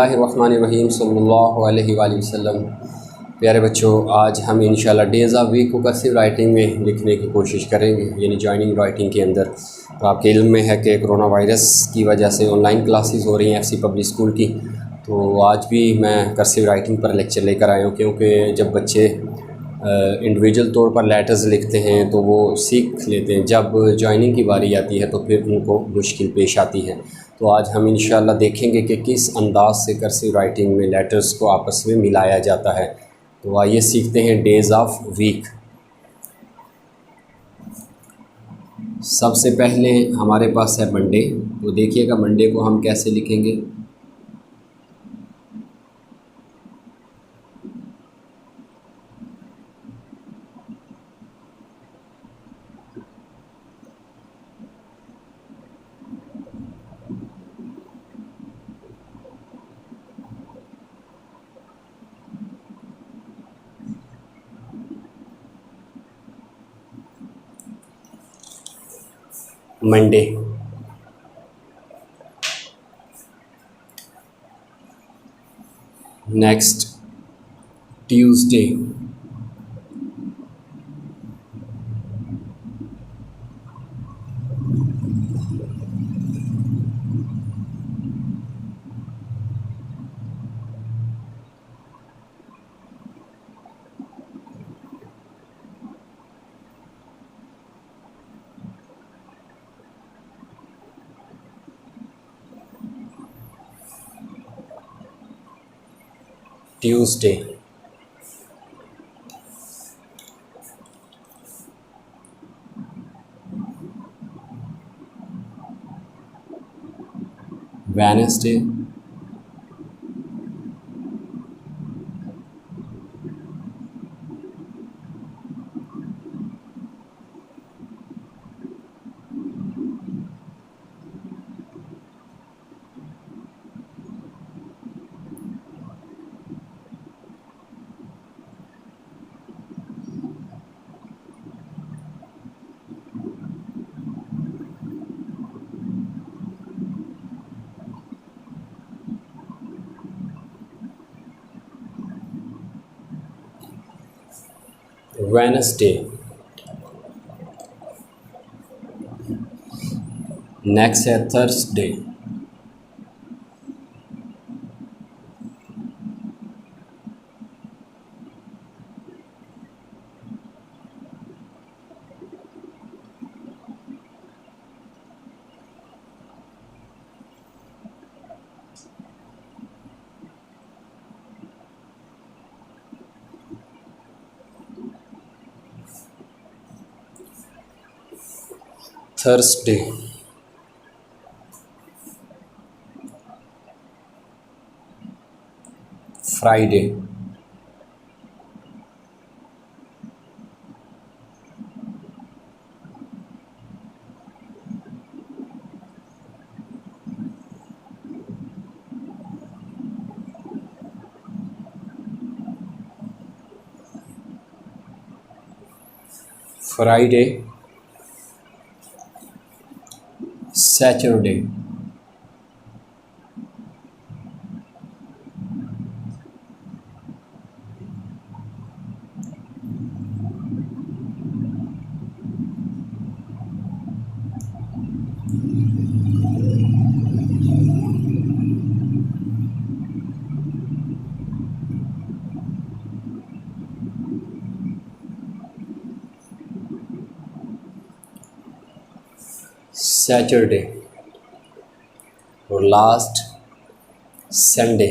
बिस्मिल्लाहिर्रहमानिर्रहीम सल्लल्लाहु अलैहि वसल्लम। प्यारे बच्चों, आज हम इंशाल्लाह डेज़ ऑफ वीक को कर्सिव राइटिंग में लिखने की कोशिश करेंगे, यानी जॉइनिंग राइटिंग के अंदर। तो आपके इल्म में है कि कोरोना वायरस की वजह से ऑनलाइन क्लासेस हो रही हैं एफसी पब्लिक स्कूल की। तो आज भी मैं कर्सिव राइटिंग पर लेक्चर लेकर आया हूँ, क्योंकि जब बच्चे इंडिविजुअल तौर पर लेटर्स लिखते हैं तो वो सीख लेते हैं, जब जॉइनिंग की बारी आती है तो फिर उनको मुश्किल पेश आती है। तो आज हम इंशाल्लाह देखेंगे कि किस अंदाज से कर्सिव राइटिंग में लेटर्स को आपस में मिलाया जाता है। तो आइए सीखते हैं डेज़ ऑफ वीक। सबसे पहले हमारे पास है मंडे। तो देखिएगा मंडे को हम कैसे लिखेंगे। Monday, next Tuesday, Tuesday, Wednesday, Wednesday, next है Thursday, Thursday, Friday, Friday, Saturday, Saturday और लास्ट संडे।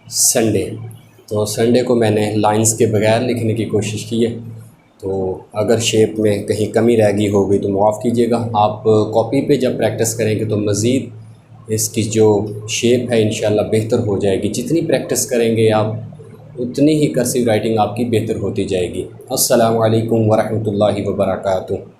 संडे, तो संडे को मैंने लाइंस के बगैर लिखने की कोशिश की है। तो अगर शेप में कहीं कमी रह गई होगी तो माफ़ कीजिएगा। आप कॉपी पे जब प्रैक्टिस करेंगे तो मज़ीद इसकी जो शेप है इंशाल्लाह बेहतर हो जाएगी। जितनी प्रैक्टिस करेंगे आप उतनी ही कर्सिव राइटिंग आपकी बेहतर होती जाएगी। अस्सलामु अलैकुम वरहमतुल्लाहि वबरकातुहू।